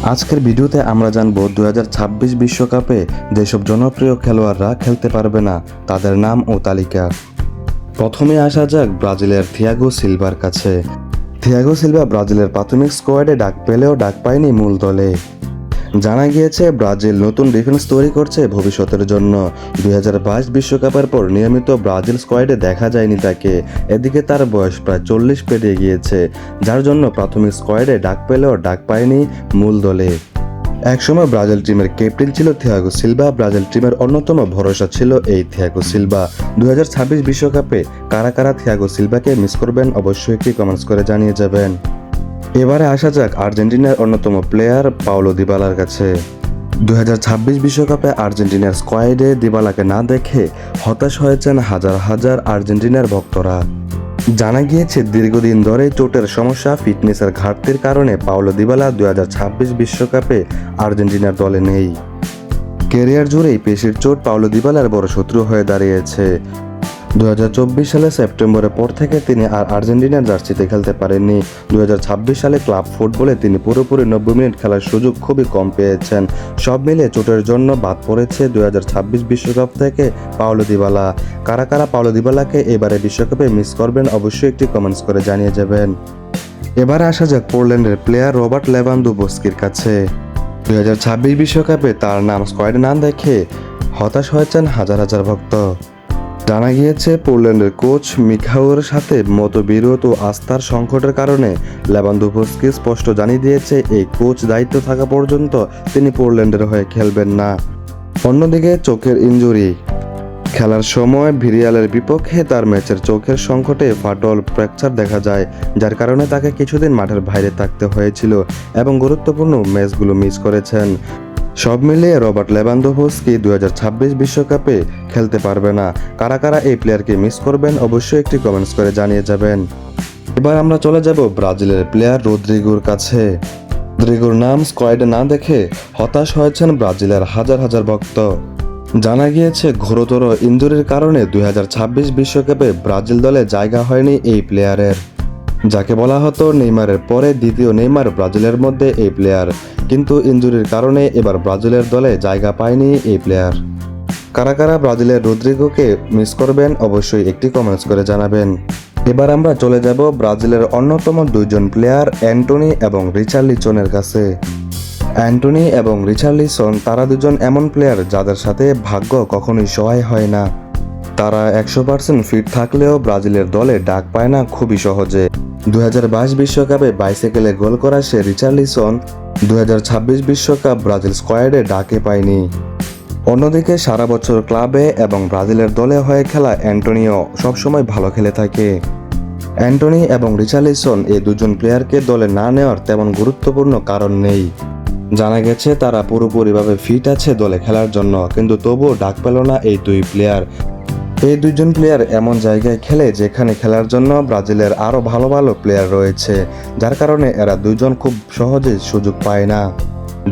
আজকের ভিডিওতে আমরা জানবো 2026 বিশ্বকাপে যেসব জনপ্রিয় খেলোয়াড়রা খেলতে পারবে না তাদের নাম ও তালিকা। প্রথমে আসা যাক ব্রাজিলের থিয়াগো সিলভার কাছে। থিয়াগো সিলভা ব্রাজিলের প্রাথমিক স্কোয়াডে ডাক পেলেও ডাক পায়নি মূল দলে। জানা গিয়েছে ব্রাজিল নতুন ডিফেন্স তৈরি করছে ভবিষ্যতের জন্য। 2022 বিশ্বকাপের পর নিয়মিত ব্রাজিল স্কোয়াডে দেখা যায়নি তাকে। এদিকে তার বয়স প্রায় 40 পেরিয়ে গিয়েছে, যার জন্য প্রাথমিক স্কোয়াডে ডাক পেলেও ডাক পায়নি মূল দলে। একসময় ব্রাজিল টিমের ক্যাপ্টেন ছিল থিয়াগো সিলভা। ব্রাজিল টিমের অন্যতম ভরসা ছিল এই থিয়াগো সিলভা। 2026 বিশ্বকাপে কারা কারা থিয়াগো সিলভাকে মিস করবেন অবশ্যই একটি কমেন্টস করে জানিয়ে যাবেন। এবারে আসা যাক আর্জেন্টিনার অন্যতম প্লেয়ার পাওলো দিবালার কাছে। 2026 বিশ্বকাপে আর্জেন্টিনার স্কোয়াডে দিবালাকে না দেখে হতাশ হয়েছেন হাজার হাজার আর্জেন্টিনার ভক্তরা। জানা গিয়েছে দীর্ঘদিন ধরে চোটের সমস্যা, ফিটনেসের ঘাটতির কারণে পাওলো দিবালা 2026 বিশ্বকাপে আর্জেন্টিনার দলে নেই। ক্যারিয়ার জুড়েই পেশির চোট পাওলো দিবালার বড় শত্রু হয়ে দাঁড়িয়েছে। 2024 সালে সেপ্টেম্বরের পর থেকে তিনি আর আর্জেন্টিনার জার্সিতে খেলতে পারেননি। 2026 সালে ক্লাব ফুটবলে তিনি পুরোপুরি 90 মিনিট খেলার সুযোগ খুবই কম পেয়েছেন। সব মিলে চোটের জন্য বাদ পড়েছে 2026 বিশ্বকাপ থেকে পাওলো দিবালা। কারা কারা পাওলো দিবালাকে এবারে বিশ্বকাপে মিস করবেন অবশ্যই একটি কমেন্টস করে জানিয়ে যাবেন। এবারে আসা যাক পোল্যান্ডের প্লেয়ার রবার্ট লেভানডোভস্কির কাছে। 2026 বিশ্বকাপে তার নাম স্কোয়াডে না দেখে হতাশ হয়েছেন হাজার হাজার ভক্ত। জানা গিয়েছে পোল্যান্ডের কোচ মিখাউয়ের সাথে মতবিরোধ ও আস্থার সংকটের কারণে লেভানডোভস্কি স্পষ্ট জানিয়ে দিয়েছে এই কোচ দায়িত্ব থাকা পর্যন্ত তিনি পোল্যান্ডের হয়ে খেলবেন না। অন্যদিকে চোখের ইনজুরি। খেলার সময় ভিরিয়ালের বিপক্ষে তার ম্যাচের চোখের সংকটে ফাটল ফ্র্যাকচার দেখা যায়, যার কারণে তাকে কিছুদিন মাঠের বাইরে থাকতে হয়েছিল এবং গুরুত্বপূর্ণ ম্যাচগুলো মিস করেছেন। সব মিলিয়ে রবার্ট লেভানডোভস্কি 2026 বিশ্বকাপে খেলতে পারবে না। কারা কারা এই প্লেয়ারকে মিস করবেন অবশ্যই একটি কমেন্টস করে জানিয়ে যাবেন। এবার আমরা চলে যাব ব্রাজিলের প্লেয়ার রদ্রিগোর কাছে। রদ্রিগোর নাম স্কোয়াডে না দেখে হতাশ হয়েছেন ব্রাজিলের হাজার হাজার ভক্ত। জানা গিয়েছে ঘোরতর ইনজুরির কারণে 2026 বিশ্বকাপে ব্রাজিল দলে জায়গা হয়নি এই প্লেয়ারের। যাকে বলা হতো নেইমারের পরে দ্বিতীয় নেইমার ব্রাজিলের মধ্যে এই প্লেয়ার, কিন্তু ইনজুরির কারণে এবার ব্রাজিলের দলে জায়গা পায়নি এই প্লেয়ার। কারা কারা ব্রাজিলের রদ্রিগোকে মিস করবেন অবশ্যই একটি কমেন্টস করে জানাবেন। এবার আমরা চলে যাব ব্রাজিলের অন্যতম দুইজন প্লেয়ার অ্যান্টনি এবং রিচার্লিসনের কাছে। অ্যান্টনি এবং রিচার্লিসন তারা দুজন এমন প্লেয়ার যাদের সাথে ভাগ্য কখনোই সহায় হয় না। তারা 100% ফিট থাকলেও ব্রাজিলের দলে ডাক পায় না খুবই সহজে। 2022 বিশ্বকাপে বাইসাইকেলে গোল করা সে রিচার্লিসন 2026 বিশ্বকাপ ব্রাজিল স্কোয়াডে ডাকে পায়নি। অন্যদিকে সারা বছর ক্লাবে এবং ব্রাজিলের দলে হয়ে খেলা অ্যান্টনিও সবসময় ভালো খেলে থাকে। অ্যান্টনি এবং রিচার্লিসন এই দুজন প্লেয়ারকে দলে না নেওয়ার তেমন গুরুত্বপূর্ণ কারণ নেই। জানা গেছে তারা পুরোপুরিভাবে ফিট আছে দলে খেলার জন্য, কিন্তু তবুও ডাক পেল না এই দুই প্লেয়ার। এই দুইজন প্লেয়ার এমন জায়গায় খেলে যেখানে খেলার জন্য ব্রাজিলের আরও ভালো ভালো প্লেয়ার রয়েছে, যার কারণে এরা দুইজন খুব সহজে সুযোগ পায় না।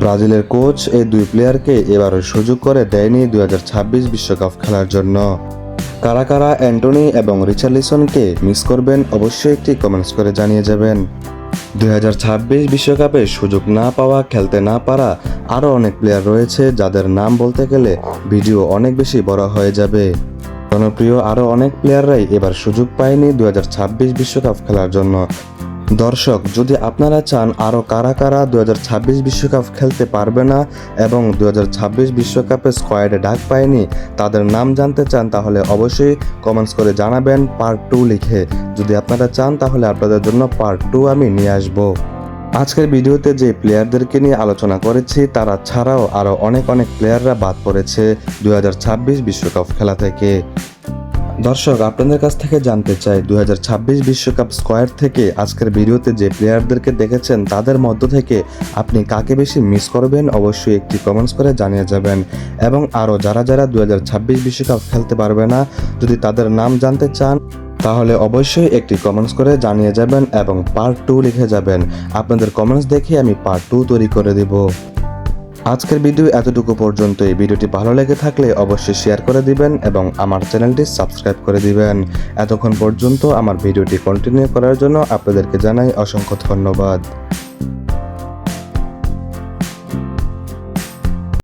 ব্রাজিলের কোচ এই দুই প্লেয়ারকে এবারও সুযোগ করে দেয়নি 2026 বিশ্বকাপ খেলার জন্য। কারা কারা অ্যান্টনি এবং রিচার্লিসনকে মিস করবেন অবশ্যই একটি কমেন্টস করে জানিয়ে যাবেন। 2026 বিশ্বকাপে সুযোগ না পাওয়া, খেলতে না পারা আরও অনেক প্লেয়ার রয়েছে যাদের নাম বলতে গেলে ভিডিও অনেক বেশি বড় হয়ে যাবে। জনপ্রিয় আরও অনেক প্লেয়াররাই এবার সুযোগ পায়নি 2026 বিশ্বকাপ খেলার জন্য। দর্শক, যদি আপনারা চান আরও কারা কারা 2026 বিশ্বকাপ খেলতে পারবে না এবং 2026 বিশ্বকাপে স্কোয়াডে ডাক পায়নি তাদের নাম জানতে চান, তাহলে অবশ্যই কমেন্টস করে জানাবেন পার্ট 2 লিখে। যদি আপনারা চান তাহলে আপনাদের জন্য পার্ট 2 আমি নিয়ে আসব। আজকের ভিডিওতে যে প্লেয়ারদেরকে নিয়ে আলোচনা করেছি তারা ছাড়াও আরও অনেক প্লেয়াররা বাদ পড়েছে 2026 বিশ্বকাপ খেলা থেকে। দর্শক, আপনাদের কাছ থেকে জানতে চাই 2026 বিশ্বকাপ স্কোয়াড থেকে আজকের ভিডিওতে যে প্লেয়ারদেরকে দেখেছেন তাদের মধ্য থেকে আপনি কাকে বেশি মিস করবেন অবশ্যই একটি কমেন্টস করে জানিয়ে যাবেন। এবং আরও যারা 2026 বিশ্বকাপ খেলতে পারবে না যদি তাদের নাম জানতে চান তাহলে অবশ্যই একটি কমেন্টস করে জানিয়ে যাবেন এবং পার্ট 2 লিখে যাবেন। আপনাদের কমেন্টস দেখে আমি পার্ট 2 তৈরি করে দেব। আজকের ভিডিও এতটুকু পর্যন্ত। এই ভিডিওটি ভালো লেগে থাকলে অবশ্যই শেয়ার করে দিবেন এবং আমার চ্যানেলটি সাবস্ক্রাইব করে দিবেন। এতক্ষণ পর্যন্ত আমার ভিডিওটি কন্টিনিউ করার জন্য আপনাদেরকে জানাই অসংখ্য ধন্যবাদ।